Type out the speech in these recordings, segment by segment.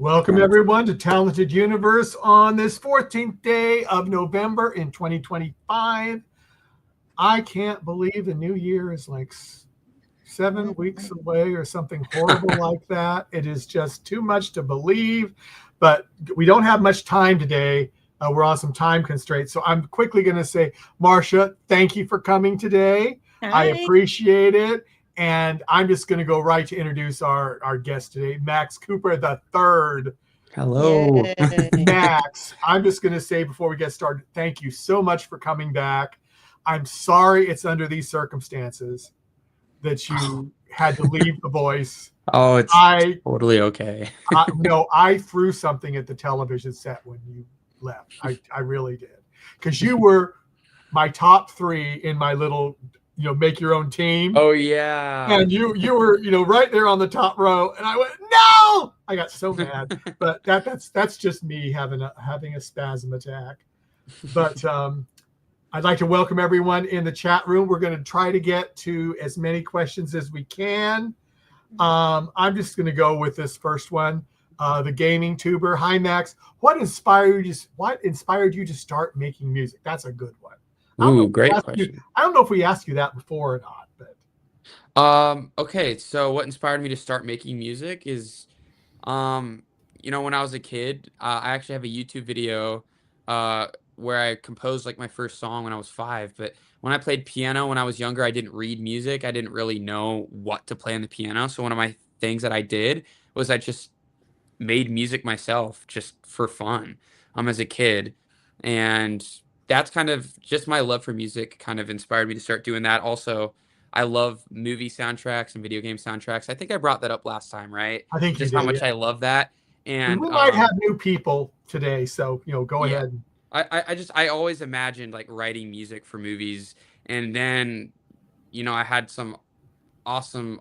Welcome everyone to Talented Universe on this 14th day of November in 2025. I can't believe the new year is like 7 weeks away or something horrible like that. It is just too much to believe, but we don't have much time today. We're on some time constraints. So I'm quickly going to say, Marcia, thank you for coming today. Hi. I appreciate it. And I'm just going to go right to introduce our guest today, Max Cooper the third. Hello. Max, I'm just going to say before we get started, thank you so much for coming back. I'm sorry it's under these circumstances that you had to leave The Voice. Oh, it's totally okay. I threw something at the television set when you left. I really did. Because you were my top 3 in my little make your own team. Oh yeah. And you were, right there on the top row. And I went, no! I got so mad. But that's just me having a spasm attack. But I'd like to welcome everyone in the chat room. We're going to try to get to as many questions as we can. I'm just going to go with this first one. The gaming tuber. Hi, Max. What inspired you to start making music? That's a good one. Ooh, great question. I don't know if we asked you that before or not, but okay, so what inspired me to start making music is when I was a kid, I actually have a YouTube video where I composed like my first song when I was 5. But when I played piano when I was younger, I didn't read music. I didn't really know what to play on the piano. So one of my things that I did was I just made music myself just for fun as a kid. And that's kind of just my love for music kind of inspired me to start doing that. Also, I love movie soundtracks and video game soundtracks. I think I brought that up last time, right? I think just how much I love that. And we might have new people today, so go ahead. I always imagined like writing music for movies, and then I had some awesome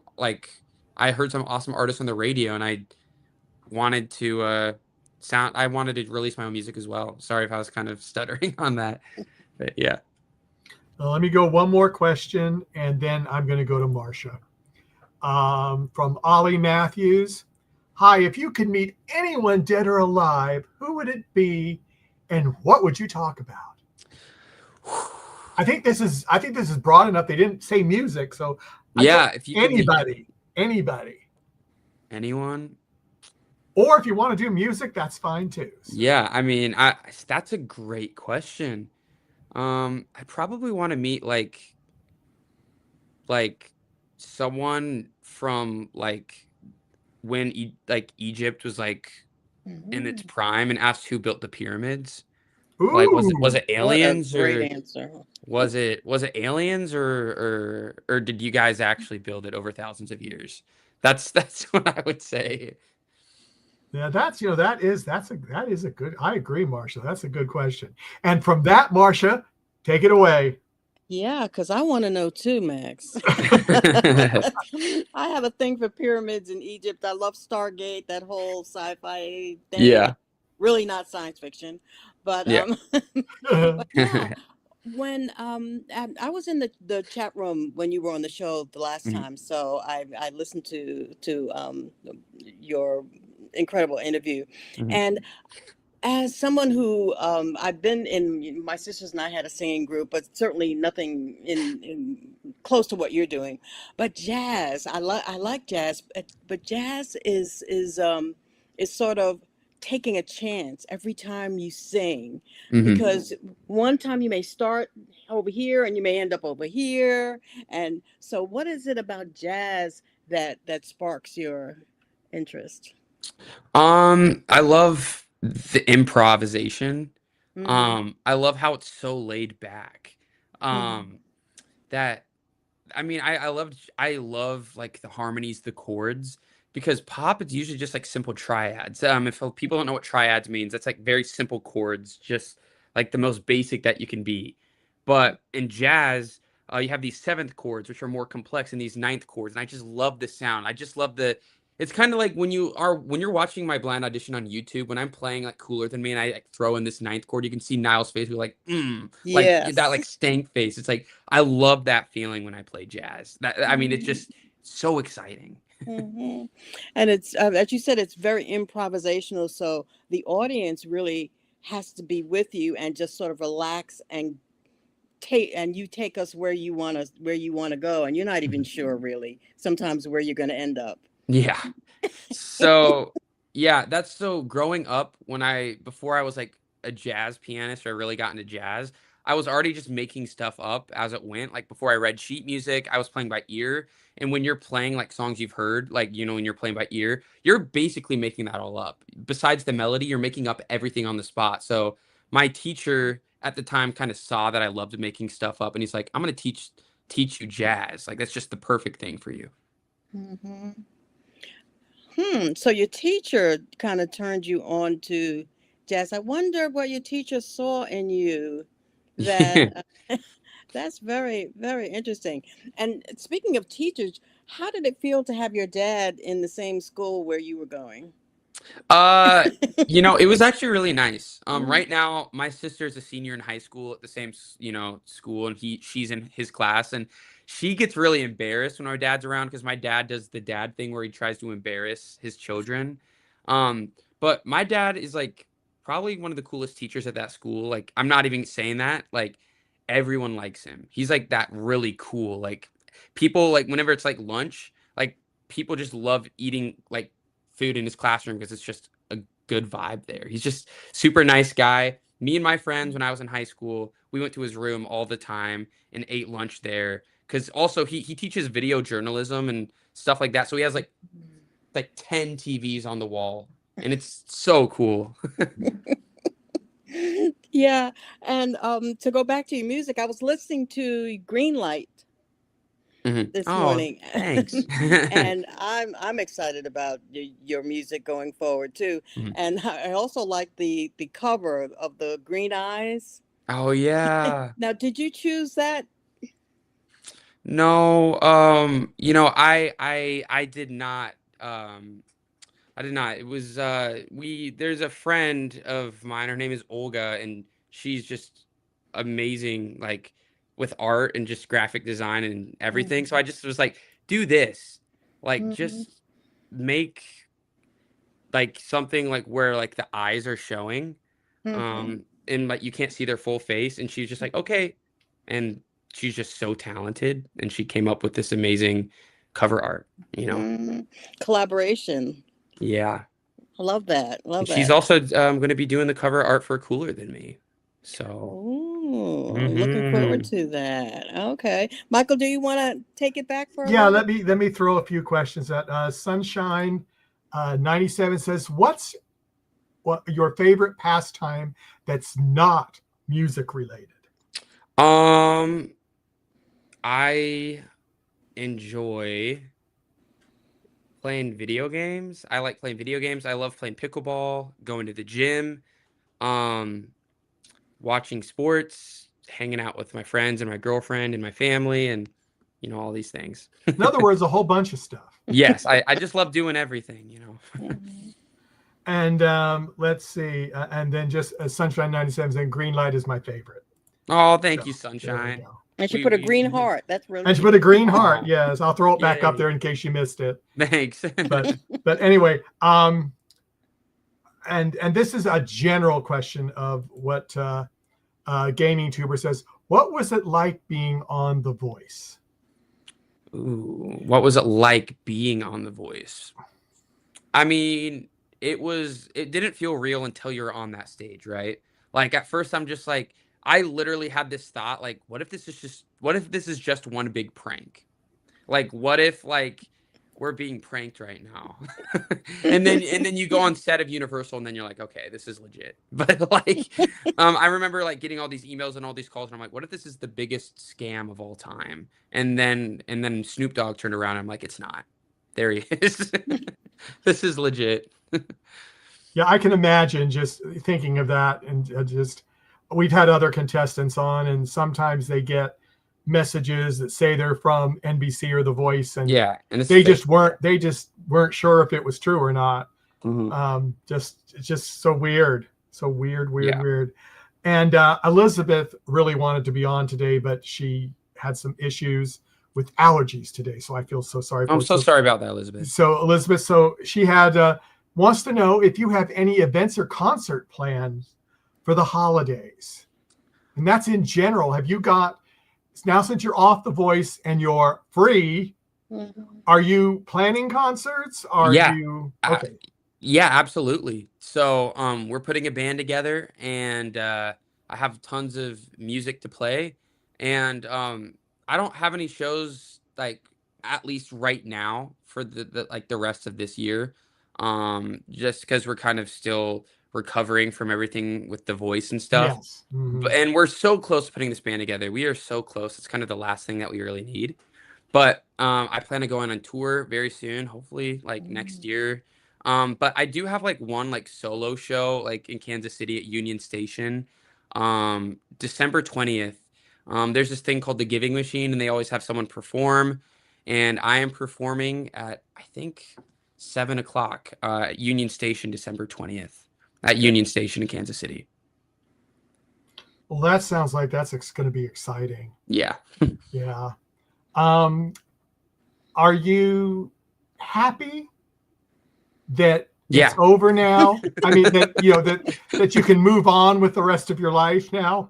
I heard some awesome artists on the radio, and I wanted to release my own music as well. Sorry if I was kind of stuttering on that, but yeah. Well, let me go one more question, and then I'm going to go to Marcia. From Ollie Matthews. Hi, if you could meet anyone dead or alive, who would it be, and what would you talk about? I think this is broad enough. They didn't say music, so if you anybody. Anyone. Or if you want to do music, that's fine too. So. Yeah, I mean, that's a great question. I probably want to meet like someone from when Egypt was in its prime, and asked who built the pyramids. Ooh, was it aliens what a great answer. Was it aliens or did you guys actually build it over thousands of years? That's what I would say. Yeah, that is a good. I agree, Marcia. That's a good question. And from that, Marcia, take it away. Yeah, because I want to know too, Max. I have a thing for pyramids in Egypt. I love Stargate, that whole sci-fi thing. Yeah. Really not science fiction, but yeah. But yeah. When I was in the chat room when you were on the show the last time, so I listened to your incredible interview, and as someone who I've been in, my sisters and I had a singing group, but certainly nothing in close to what you're doing. But jazz, I like jazz, but jazz is sort of taking a chance every time you sing, because one time you may start over here and you may end up over here. And so what is it about jazz that sparks your interest? I love the improvisation. I love how it's so laid back. That I mean, I love like the harmonies, the chords, because pop it's usually just like simple triads. If people don't know what triads means, that's like very simple chords, just like the most basic that you can be. But in jazz, you have these 7th chords, which are more complex, and these 9th chords, and I just love the sound. I just love it's kind of like when you're watching my blind audition on YouTube, when I'm playing like Cooler Than Me and I throw in this 9th chord, you can see Niall's face. We're like, yes. That like stank face. It's like, I love that feeling when I play jazz. I mean, it's just so exciting. Hmm. And it's as you said, it's very improvisational. So the audience really has to be with you and just sort of relax and you take us where you want to go, and you're not even sure really sometimes where you're going to end up. Yeah. So, yeah, that's so growing up before I was like a jazz pianist or really got into jazz, I was already just making stuff up as it went. Like before I read sheet music, I was playing by ear. And when you're playing like songs you've heard, like, when you're playing by ear, you're basically making that all up. Besides the melody, you're making up everything on the spot. So my teacher at the time kind of saw that I loved making stuff up, and he's like, I'm going to teach you jazz. Like that's just the perfect thing for you. Hmm. So your teacher kind of turned you on to jazz. I wonder what your teacher saw in you that that's very, very interesting. And speaking of teachers, how did it feel to have your dad in the same school where you were going? Uh, it was actually really nice. Right now, my sister's a senior in high school at the same, school, and she's in his class, and she gets really embarrassed when our dad's around because my dad does the dad thing where he tries to embarrass his children. But my dad is like probably one of the coolest teachers at that school. Like, I'm not even saying that. Like, everyone likes him. He's like that really cool. Like, people like whenever it's like lunch, like people just love eating like food in his classroom because it's just a good vibe there. He's just super nice guy. Me and my friends when I was in high school, we went to his room all the time and ate lunch there because also he teaches video journalism and stuff like that. So he has like 10 TVs on the wall, and it's so cool. Yeah, and to go back to your music, I was listening to Green Light this Oh, morning, thanks. and I'm excited about your music going forward too. Mhm. And I also like the cover of the Green Eyes. Oh yeah. Now, did you choose that? No, I did not. I did not. It was there's a friend of mine, her name is Olga, and she's just amazing, like with art and just graphic design and everything. So I just was like, do this. Like Mm-hmm. just make like something like where like the eyes are showing. Mm-hmm. And like you can't see their full face. And she's just like, okay. And she's just so talented, and she came up with this amazing cover art. Mm-hmm. Collaboration. Yeah. I love that. And Love she's that. also going to be doing the cover art for Cooler Than Me. So, Oh, looking forward to that. Okay. Michael, do you want to take it back for a Yeah, little? let me throw a few questions at Sunshine 97 says, what's your favorite pastime that's not music related? I enjoy playing video games. I like playing video games. I love playing pickleball, going to the gym, watching sports, hanging out with my friends and my girlfriend and my family, and all these things. In other words, a whole bunch of stuff. Yes, I just love doing everything. Mhm. And let's see. And then just Sunshine 97 saying Green Light is my favorite. Oh, thank So, you, there we Sunshine. go. And she We- put a we- green heart. That's really And she put a green heart. Aw. Yes, I'll throw it back up Yay. there in case you missed it. Thanks. But anyway, and this is a general question of what Gaming Tuber says. What was it like being on The Voice? Ooh, what was it like being on The Voice? I mean, it didn't feel real until you're on that stage, right? Like at first I'm just like, I literally had this thought, like, what if this is just one big prank? Like, what if like we're being pranked right now? and then you go on set of Universal, and then you're like, okay, this is legit. But like, I remember like getting all these emails and all these calls, and I'm like, what if this is the biggest scam of all time? And then Snoop Dogg turned around, and I'm like, it's not. There he is. This is legit. Yeah, I can imagine just thinking of that, and just we've had other contestants on, and sometimes they get messages that say they're from NBC or The Voice, and Yeah, and it's they fake. just weren't sure if it was true or not. Mhm. It's just so weird, Yeah. weird. And Elizabeth really wanted to be on today, but she had some issues with allergies today, so I feel so sorry for I'm her. so sorry about that, Elizabeth. So Elizabeth, so she had wants to know if you have any events or concert plans for the holidays, and that's in general. Have you got now, since you're off The Voice and you're free? Are you planning concerts? Are Yeah. you okay? Yeah, absolutely. So we're putting a band together, and I have tons of music to play, and I don't have any shows like at least right now for the rest of this year, just because we're kind of still recovering from everything with The Voice and stuff. Yes. And we're so close to putting this band together. We are so close. It's kind of the last thing that we really need. But I plan to go on tour very soon, hopefully like next year. But I do have like one like solo show like in Kansas City at Union Station, December 20th. There's this thing called the Giving Machine, and they always have someone perform. And I am performing at, I think, 7 o'clock at Union Station, December 20th at Union Station in Kansas City. Well, that sounds like that's going to be exciting. Yeah. Yeah. Are you happy that it's over now? I mean, that you know that you can move on with the rest of your life now.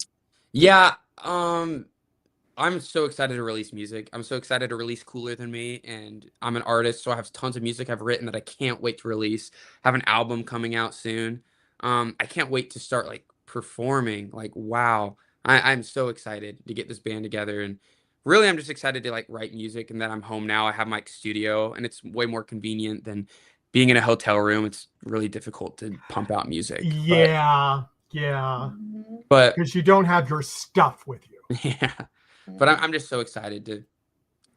Yeah. I'm so excited to release music. I'm so excited to release Cooler Than Me, and I'm an artist, so I have tons of music I've written that I can't wait to release. Have an album coming out soon. I can't wait to start like performing. Like, wow. I'm so excited to get this band together, and really I'm just excited to like write music, and that I'm home now. I have my studio, and it's way more convenient than being in a hotel room. It's really difficult to pump out music. Yeah. But because you don't have your stuff with you. Yeah. But I'm just so excited to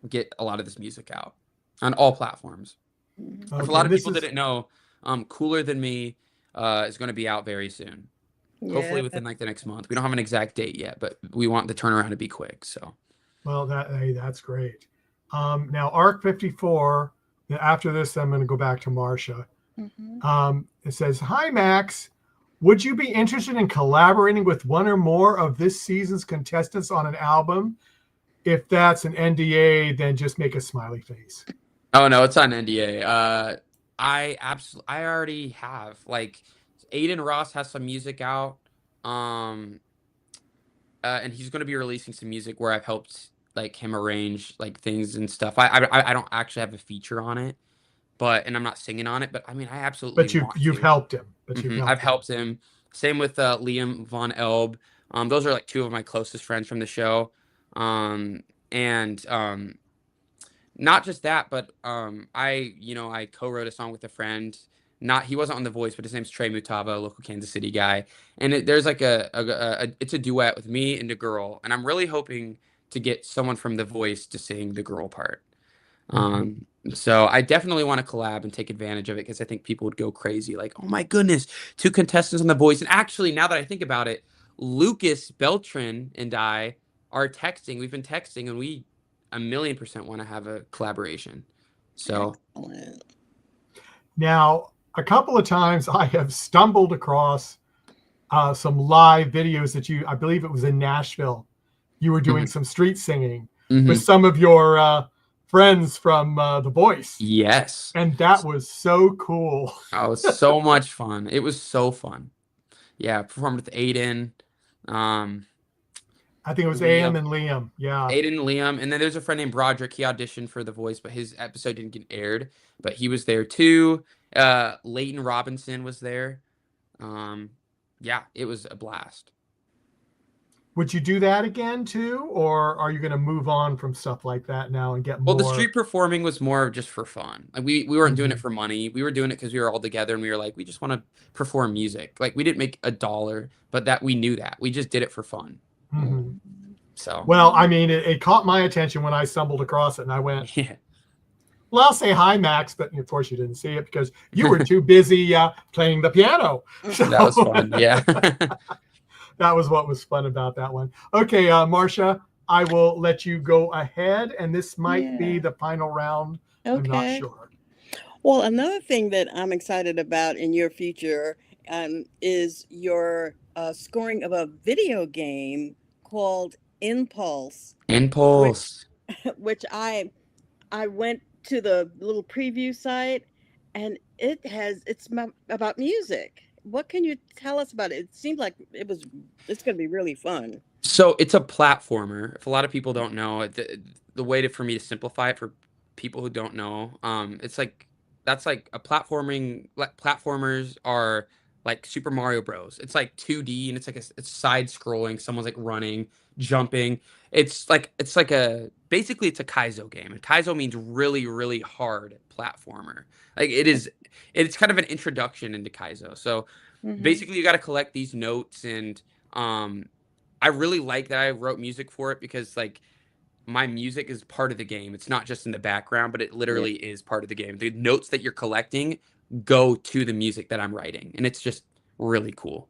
get a lot of this music out on all platforms. Okay, If a lot of people didn't know, Cooler Than Me is going to be out very soon. Yeah. Hopefully within like the next month. We don't have an exact date yet, but we want the turnaround to be quick. So, well, that's great. Now, Arc 54. After this, I'm going to go back to Marcia. It says, "Hi, Max. Would you be interested in collaborating with one or more of this season's contestants on an album? If that's an NDA, then just make a smiley face." Oh no, it's not an NDA. I already have like Aiden Ross has some music out, and he's going to be releasing some music where I've helped like him arrange like things and stuff. I don't actually have a feature on it, and I'm not singing on it. But I mean, I absolutely. But you've helped him. I've helped him. Same with Liam Von Elb. Those are like two of my closest friends from the show. Not just that, but I co-wrote a song with a friend. He wasn't on The Voice, but his name's Trey Mutava, a local Kansas City guy. And there's like it's a duet with me and a girl, and I'm really hoping to get someone from The Voice to sing the girl part. So I definitely want to collab and take advantage of it, because I think people would go crazy. Like, oh my goodness, 2 contestants on The Voice. And actually, now that I think about it, Lucas Beltran and I are texting. We've been texting, and we 1,000,000% want to have a collaboration. So now, a couple of times I have stumbled across some live videos that I believe it was in Nashville. You were doing some street singing with some of your friends from The Voice. Yes. And that was so cool. Oh, it was so much fun. It was so fun. Yeah, performed with Aiden. I think it was Liam and Liam. Yeah. Aiden and Liam. And then there's a friend named Broderick. He auditioned for The Voice, but his episode didn't get aired. But he was there too. Leighton Robinson was there. Yeah, it was a blast. Would you do that again too, or are you going to move on from stuff like that now and get more? Well, the street performing was more just for fun. Like we weren't doing it for money. We were doing it because we were all together, and we were like, we just want to perform music. Like, we didn't make $1, but that we knew that we just did it for fun. So, well, I mean, it caught my attention when I stumbled across it, and I went, yeah. Well, I'll say hi, Max, but of course you didn't see it because you were too busy playing the piano. So, that was fun. Yeah. That was what was fun about that one. Okay, Marcia, I will let you go ahead, and this might be the final round. Okay. I'm not sure. Well, another thing that I'm excited about in your future is your scoring of a video game called Impulse. which I went to the little preview site, and about music. What can you tell us about it? It seemed like it's going to be really fun. So it's a platformer. If a lot of people don't know, the way for me to simplify it for people who don't know, it's like that's like a platformers are like Super Mario Bros. It's like 2D and it's side scrolling. Someone's like running, jumping. Basically it's a Kaizo game. And Kaizo means really, really hard platformer. Like it's kind of an introduction into Kaizo. So basically you got to collect these notes and I really like that I wrote music for it because like my music is part of the game. It's not just in the background, but it literally is part of the game. The notes that you're collecting go to the music that I'm writing, and it's just really cool.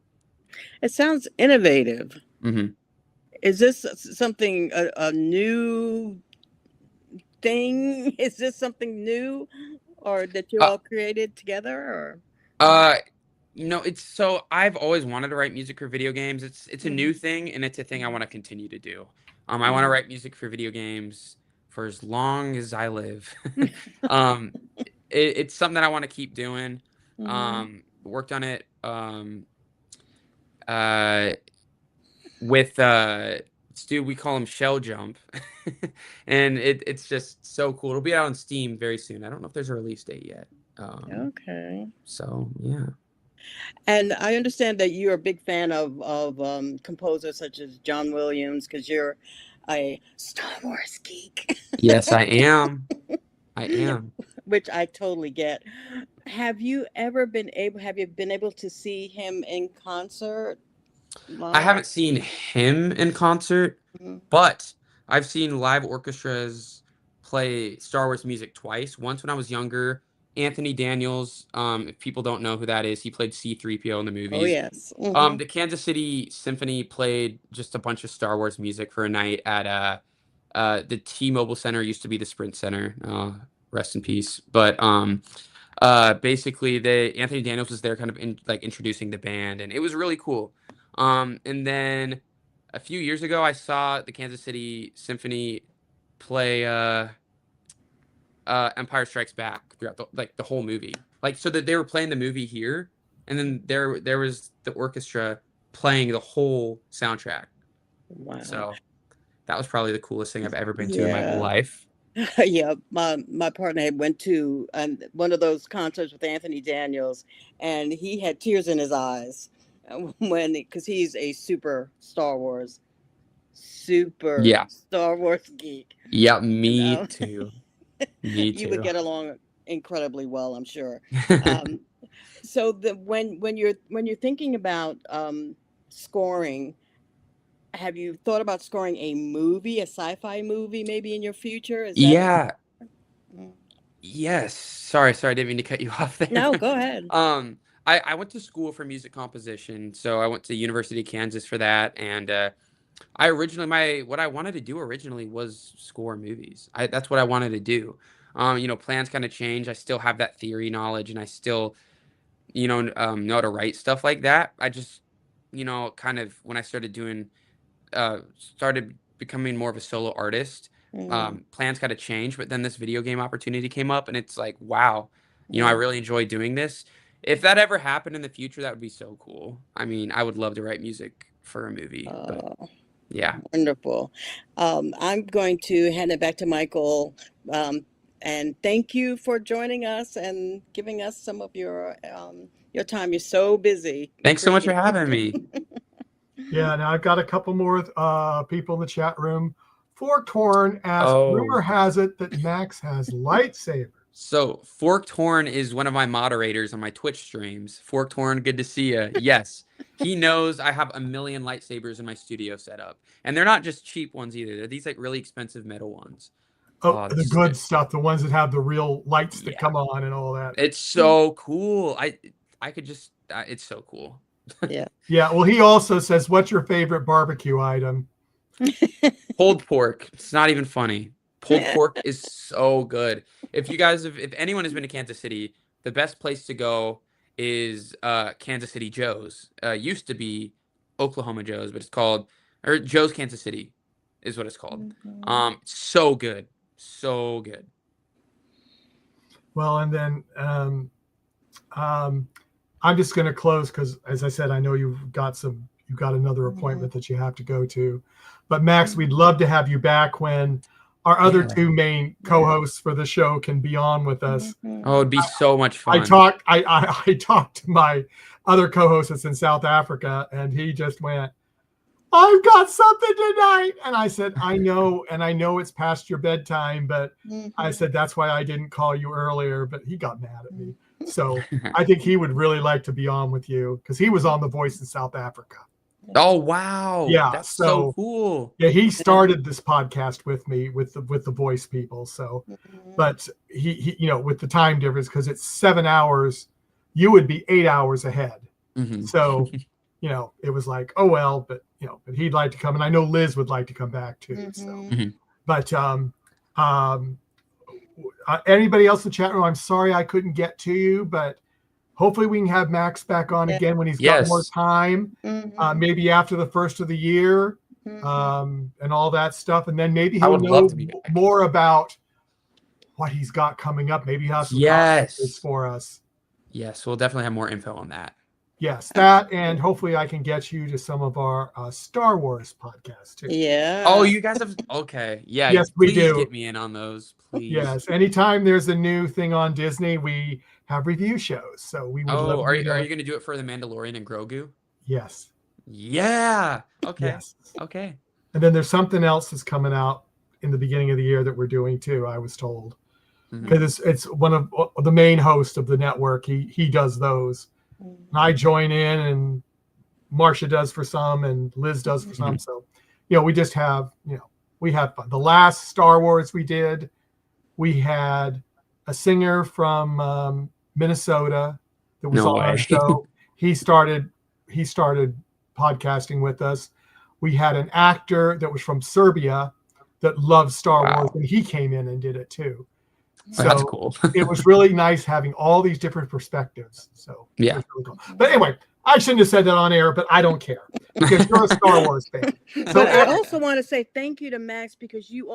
It sounds innovative. Mm-hmm. Is this something a new thing? Is this something new, or that you all created together? Or it's so I've always wanted to write music for video games. It's a new thing, and it's a thing I want to continue to do. I want to write music for video games for as long as I live. It's something that I want to keep doing. Worked on it with Stu, we call him Shell Jump. And it's just so cool. It'll be out on Steam very soon. I don't know if there's a release date yet. Okay. So yeah. And I understand that you're a big fan of composers such as John Williams, because you're a Star Wars geek. Yes, I am. I am. Which I totally get. Have you been able to see him in concert? I haven't seen him in concert, but I've seen live orchestras play Star Wars music twice. Once when I was younger. Anthony Daniels, if people don't know who that is, he played C-3PO in the movies. Oh, yes. The Kansas City Symphony played just a bunch of Star Wars music for a night at the T-Mobile Center, used to be the Sprint Center. Rest in peace. But basically, Anthony Daniels was there kind of introducing the band, and it was really cool. And then a few years ago, I saw the Kansas City Symphony play Empire Strikes Back throughout the whole movie. So that they were playing the movie here, and then there was the orchestra playing the whole soundtrack. Wow. So that was probably the coolest thing I've ever been to in my whole life. Yeah, my partner went to one of those concerts with Anthony Daniels, and he had tears in his eyes because he's a super Star Wars geek. Yeah, me too. Me too. You would get along incredibly well, I'm sure. So when you're thinking about scoring, have you thought about scoring a sci-fi movie, maybe in your future? Yes. Sorry, I didn't mean to cut you off there. No, go ahead. I went to school for music composition, so I went to University of Kansas for that, and what I wanted to do originally was score movies. That's what I wanted to do. Plans kind of change. I still have that theory knowledge, and I still, know how to write stuff like that. I just, kind of when I started becoming more of a solo artist, plans kind of changed. But then this video game opportunity came up, and it's like, wow, I really enjoy doing this. If that ever happened in the future, that would be so cool. I mean, I would love to write music for a movie. But yeah. Wonderful. I'm going to hand it back to Michael. And thank you for joining us and giving us some of your time. You're so busy. Thanks so much for having me. Yeah, now I've got a couple more people in the chat room. Forked Horn asks, rumor has it that Max has lightsabers. So Forked Horn is one of my moderators on my Twitch streams. Forked Horn, good to see you. Yes, he knows I have 1 million lightsabers in my studio set up. And they're not just cheap ones either. They're these really expensive metal ones. Oh, the good stuff, the ones that have the real lights that come on and all that. It's so cool. I could just, it's so cool. Yeah. Yeah, well, he also says, what's your favorite barbecue item? Pulled pork. It's not even funny. Pulled pork is so good. If anyone has been to Kansas City, the best place to go is Kansas City Joe's. Used to be Oklahoma Joe's, but it's called Joe's Kansas City. is what it's called. Mhm. So good. So good. Well, and then I'm just going to close because, as I said, I know you've got another appointment that you have to go to. But Max, we'd love to have you back when our other Yeah. two main co-hosts for the show can be on with us. Oh, it'd be so much fun. I talked to my other co-host that's in South Africa, and he just went, "I've got something tonight," and I said, "I know, and I know it's past your bedtime, but I said that's why I didn't call you earlier." But he got mad at me, so I think he would really like to be on with you because he was on The Voice in South Africa. Oh wow. Yeah, That's so cool. Yeah, he started this podcast with me with the Voice people. So, but he with the time difference because it's 7 hours, you would be 8 hours ahead. So, it was like, oh well, but but he'd like to come, and I know Liz would like to come back too. So, but anybody else in the chat room, I'm sorry I couldn't get to you, but hopefully we can have Max back on again when he's got more time, maybe after the first of the year, and all that stuff. And then maybe he'll know more about what he's got coming up. Maybe he'll have some conferences for us. Yes, we'll definitely have more info on that. Yes, that, and hopefully I can get you to some of our Star Wars podcasts too. Yeah. Oh, you guys have okay. Yeah. Yes, we do. Get me in on those, please. Yes. Anytime there's a new thing on Disney, we have review shows. So we would love are you going to do it for The Mandalorian and Grogu? Yes. Yeah. Okay. Yes. Okay. And then there's something else that's coming out in the beginning of the year that we're doing too, I was told. Because it's one of the main hosts of the network. He does those. And I join in, and Marcia does for some, and Liz does for some. So, we just have, we have fun. The last Star Wars we did, we had a singer from Minnesota that was on our show. He started podcasting with us. We had an actor that was from Serbia that loves Star Wars, and he came in and did it too. So that's cool. It was really nice having all these different perspectives. So yeah, it was really cool. But anyway, I shouldn't have said that on air, but I don't care because you're a Star Wars fan. So but I also want to say thank you to Max because you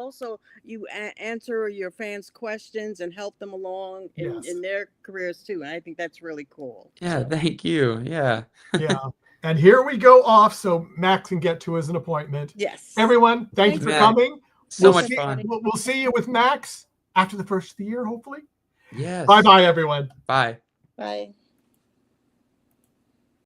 answer your fans' questions and help them along in their careers too, and I think that's really cool. Yeah, thank you. Yeah. Yeah. And here we go off so Max can get to his appointment. Yes. Everyone, thank you for coming. So much fun. We'll see you with Max after the first of the year, hopefully. Yes. Bye-bye, everyone. Bye. Bye.